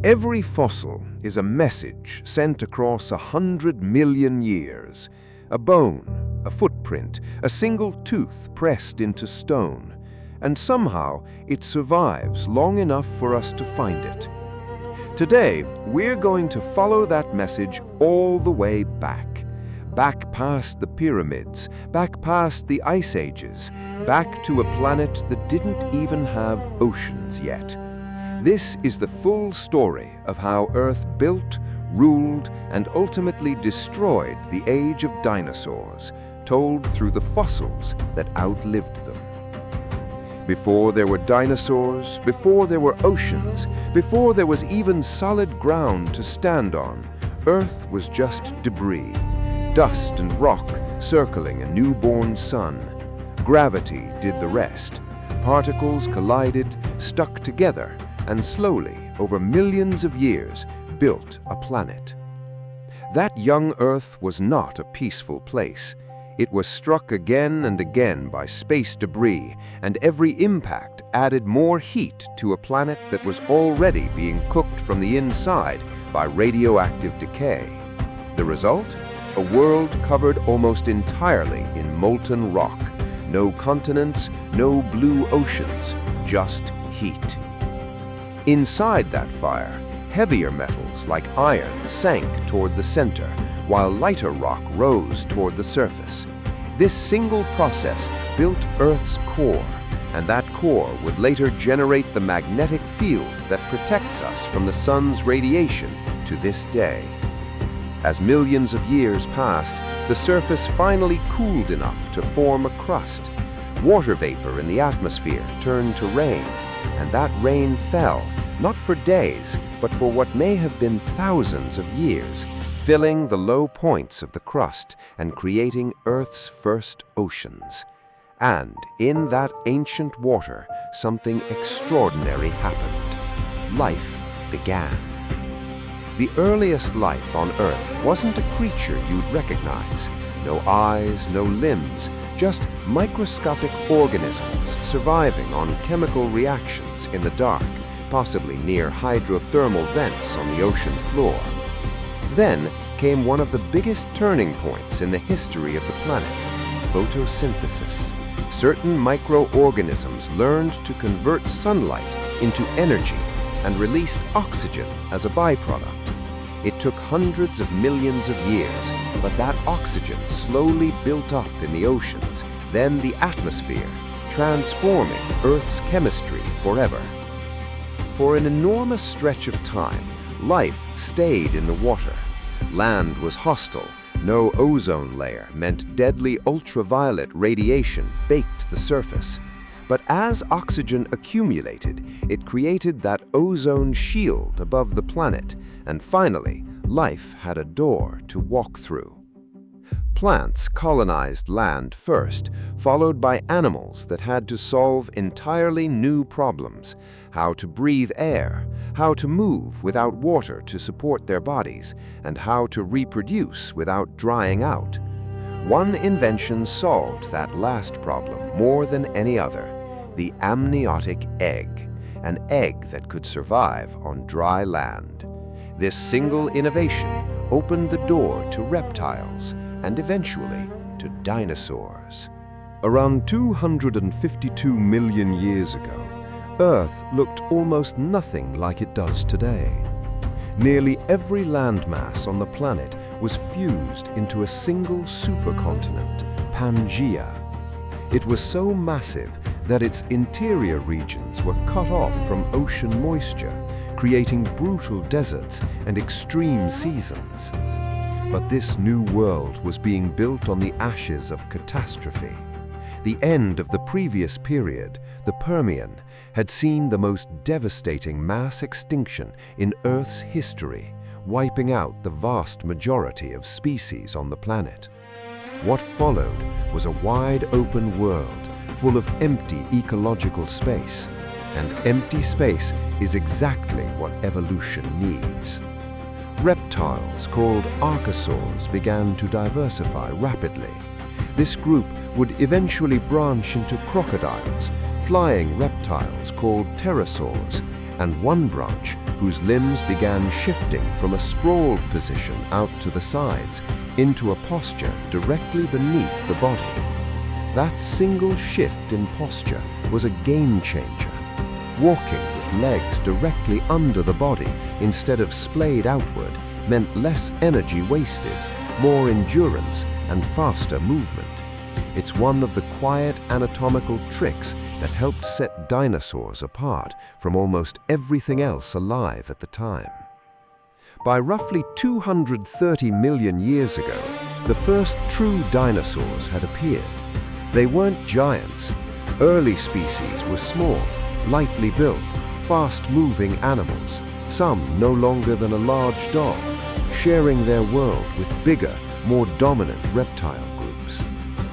Every fossil is a message sent across 100 million years. A bone, a footprint, a single tooth pressed into stone. And somehow it survives long enough for us to find it. Today, we're going to follow that message all the way back. Back past the pyramids, back past the ice ages, back to a planet that didn't even have oceans yet. This is the full story of how Earth built, ruled, and ultimately destroyed the age of dinosaurs, told through the fossils that outlived them. Before there were dinosaurs, before there were oceans, before there was even solid ground to stand on, Earth was just debris, dust and rock circling a newborn sun. Gravity did the rest. Particles collided, stuck together, and slowly, over millions of years, built a planet. That young Earth was not a peaceful place. It was struck again and again by space debris, and every impact added more heat to a planet that was already being cooked from the inside by radioactive decay. The result? A world covered almost entirely in molten rock. No continents, no blue oceans, just heat. Inside that fire, heavier metals like iron sank toward the center, while lighter rock rose toward the surface. This single process built Earth's core, and that core would later generate the magnetic field that protects us from the sun's radiation to this day. As millions of years passed, the surface finally cooled enough to form a crust. Water vapor in the atmosphere turned to rain, and that rain fell, not for days, but for what may have been thousands of years, filling the low points of the crust and creating Earth's first oceans. And in that ancient water, something extraordinary happened. Life began. The earliest life on Earth wasn't a creature you'd recognize. No eyes, no limbs, just microscopic organisms surviving on chemical reactions in the dark, possibly near hydrothermal vents on the ocean floor. Then came one of the biggest turning points in the history of the planet, photosynthesis. Certain microorganisms learned to convert sunlight into energy and released oxygen as a byproduct. It took hundreds of millions of years, but that oxygen slowly built up in the oceans, then the atmosphere, transforming Earth's chemistry forever. For an enormous stretch of time, life stayed in the water. Land was hostile. No ozone layer meant deadly ultraviolet radiation baked the surface. But as oxygen accumulated, it created that ozone shield above the planet, and finally, life had a door to walk through. Plants colonized land first, followed by animals that had to solve entirely new problems: how to breathe air, how to move without water to support their bodies, and how to reproduce without drying out. One invention solved that last problem more than any other: the amniotic egg, an egg that could survive on dry land. This single innovation opened the door to reptiles and eventually to dinosaurs. Around 252 million years ago, Earth looked almost nothing like it does today. Nearly every landmass on the planet was fused into a single supercontinent, Pangaea. It was so massive that its interior regions were cut off from ocean moisture, creating brutal deserts and extreme seasons. But this new world was being built on the ashes of catastrophe. The end of the previous period, the Permian, had seen the most devastating mass extinction in Earth's history, wiping out the vast majority of species on the planet. What followed was a wide-open world full of empty ecological space, and empty space is exactly what evolution needs. Reptiles called archosaurs began to diversify rapidly. This group would eventually branch into crocodiles, flying reptiles called pterosaurs, and one branch whose limbs began shifting from a sprawled position out to the sides into a posture directly beneath the body. That single shift in posture was a game changer. Walking with legs directly under the body instead of splayed outward meant less energy wasted, more endurance, and faster movement. It's one of the quiet anatomical tricks that helped set dinosaurs apart from almost everything else alive at the time. By roughly 230 million years ago, the first true dinosaurs had appeared. They weren't giants. Early species were small, lightly built, fast-moving animals, some no longer than a large dog, sharing their world with bigger, more dominant reptile groups.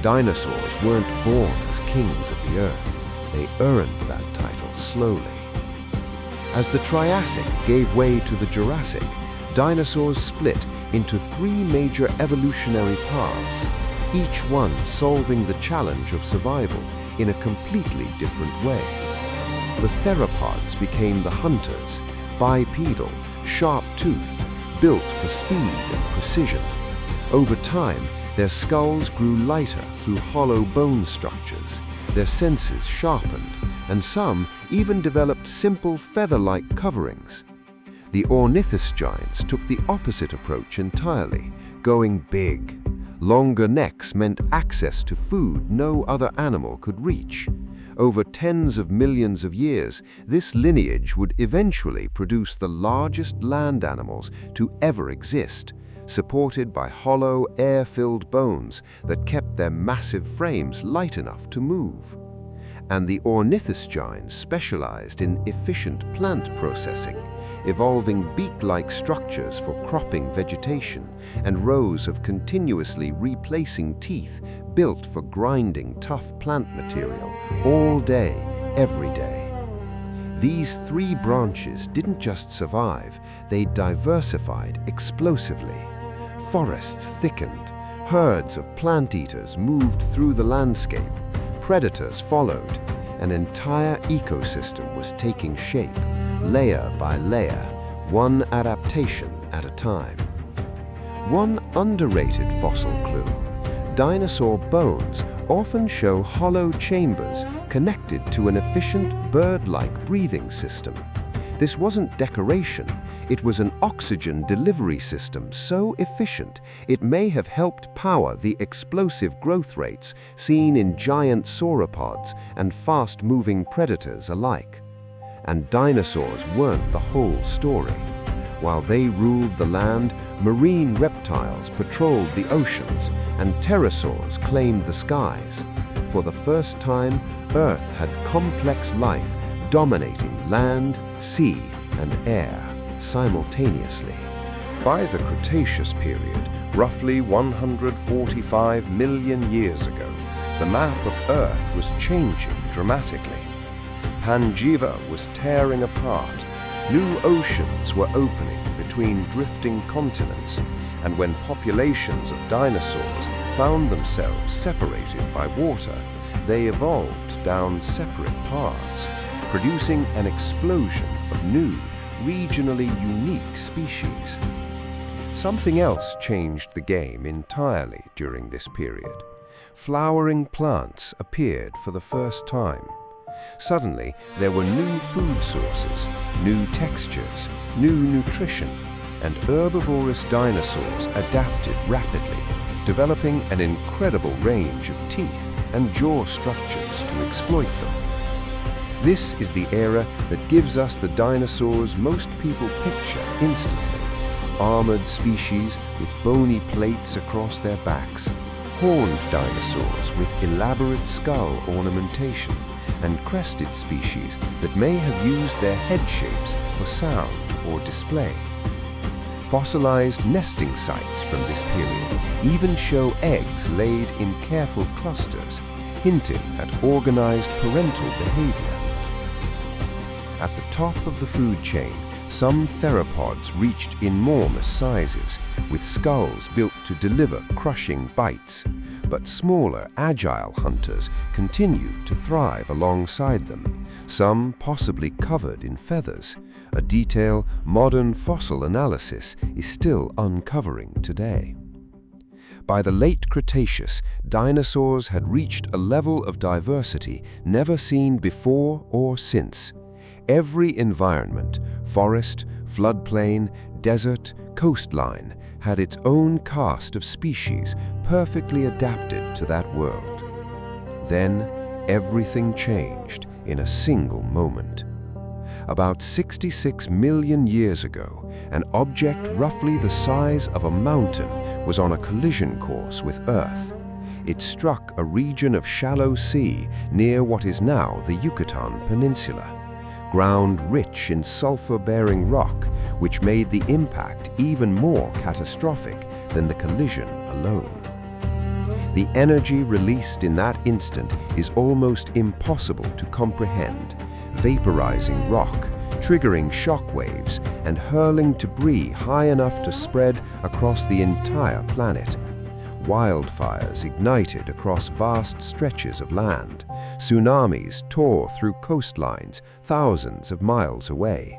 Dinosaurs weren't born as kings of the earth. They earned that title slowly. As the Triassic gave way to the Jurassic, dinosaurs split into three major evolutionary paths, each one solving the challenge of survival in a completely different way. The theropods became the hunters, bipedal, sharp-toothed, built for speed and precision. Over time, their skulls grew lighter through hollow bone structures, their senses sharpened, and some even developed simple feather-like coverings. The ornithosgiants took the opposite approach entirely, going big. Longer necks meant access to food no other animal could reach. Over tens of millions of years, this lineage would eventually produce the largest land animals to ever exist, supported by hollow, air-filled bones that kept their massive frames light enough to move. And the ornithosgiants specialized in efficient plant processing, evolving beak-like structures for cropping vegetation and rows of continuously replacing teeth built for grinding tough plant material all day, every day. These three branches didn't just survive, they diversified explosively. Forests thickened, herds of plant-eaters moved through the landscape, predators followed, an entire ecosystem was taking shape, layer by layer, one adaptation at a time. One underrated fossil clue: dinosaur bones often show hollow chambers connected to an efficient bird-like breathing system. This wasn't decoration, it was an oxygen delivery system so efficient it may have helped power the explosive growth rates seen in giant sauropods and fast-moving predators alike. And dinosaurs weren't the whole story. While they ruled the land, marine reptiles patrolled the oceans and pterosaurs claimed the skies. For the first time, Earth had complex life dominating land, sea, and air simultaneously. By the Cretaceous period, roughly 145 million years ago, the map of Earth was changing dramatically. Pangaea was tearing apart, new oceans were opening between drifting continents, and when populations of dinosaurs found themselves separated by water, they evolved down separate paths, producing an explosion of new, regionally unique species. Something else changed the game entirely during this period. Flowering plants appeared for the first time. Suddenly, there were new food sources, new textures, new nutrition, and herbivorous dinosaurs adapted rapidly, developing an incredible range of teeth and jaw structures to exploit them. This is the era that gives us the dinosaurs most people picture instantly. Armored species with bony plates across their backs, horned dinosaurs with elaborate skull ornamentation, and crested species that may have used their head shapes for sound or display. Fossilized nesting sites from this period even show eggs laid in careful clusters, hinting at organized parental behavior. At the top of the food chain, Some theropods reached enormous sizes, with skulls built to deliver crushing bites. But smaller, agile hunters continued to thrive alongside them, some possibly covered in feathers, a detail modern fossil analysis is still uncovering today. By the late Cretaceous, dinosaurs had reached a level of diversity never seen before or since. Every environment, forest, floodplain, desert, coastline, had its own cast of species perfectly adapted to that world. Then, everything changed in a single moment. About 66 million years ago, an object roughly the size of a mountain was on a collision course with Earth. It struck a region of shallow sea near what is now the Yucatan Peninsula, ground rich in sulfur-bearing rock, which made the impact even more catastrophic than the collision alone. The energy released in that instant is almost impossible to comprehend, vaporizing rock, triggering shock waves, and hurling debris high enough to spread across the entire planet. Wildfires ignited across vast stretches of land. Tsunamis tore through coastlines thousands of miles away.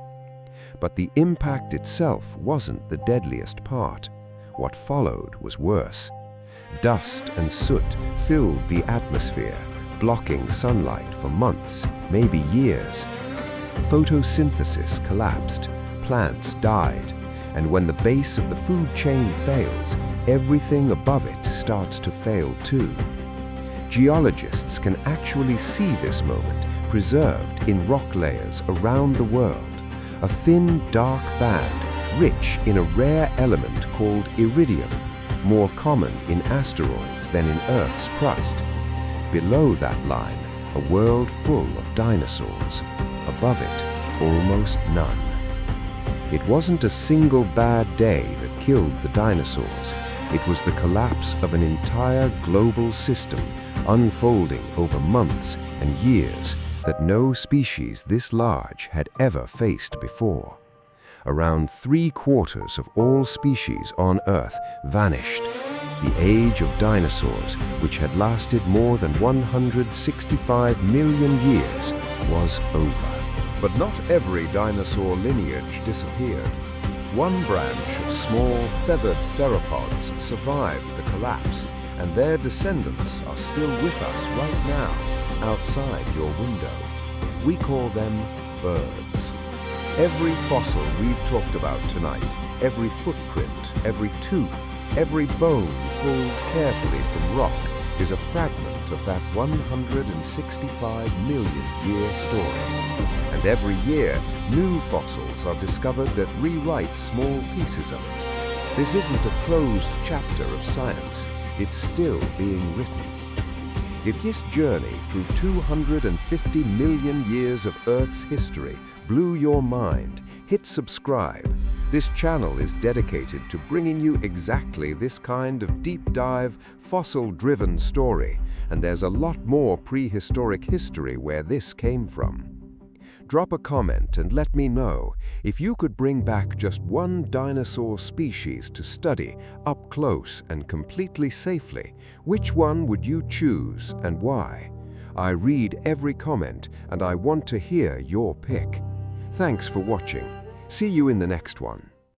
But the impact itself wasn't the deadliest part. What followed was worse. Dust and soot filled the atmosphere, blocking sunlight for months, maybe years. Photosynthesis collapsed, plants died, and when the base of the food chain fails, everything above it starts to fail too. Geologists can actually see this moment preserved in rock layers around the world, a thin, dark band rich in a rare element called iridium, more common in asteroids than in Earth's crust. Below that line, a world full of dinosaurs. Above it, almost none. It wasn't a single bad day that killed the dinosaurs. It was the collapse of an entire global system unfolding over months and years that no species this large had ever faced before. Around 3/4 of all species on Earth vanished. The age of dinosaurs, which had lasted more than 165 million years, was over. But not every dinosaur lineage disappeared. One branch of small, feathered theropods survived the collapse, and their descendants are still with us right now, outside your window. We call them birds. Every fossil we've talked about tonight, every footprint, every tooth, every bone pulled carefully from rock is a fragment of that 165 million year story. And every year, new fossils are discovered that rewrite small pieces of it. This isn't a closed chapter of science, it's still being written. If this journey through 250 million years of Earth's history blew your mind, hit subscribe. This channel is dedicated to bringing you exactly this kind of deep dive, fossil-driven story, and there's a lot more prehistoric history where this came from. Drop a comment and let me know if you could bring back just one dinosaur species to study up close and completely safely. Which one would you choose and why? I read every comment and I want to hear your pick. Thanks for watching. See you in the next one.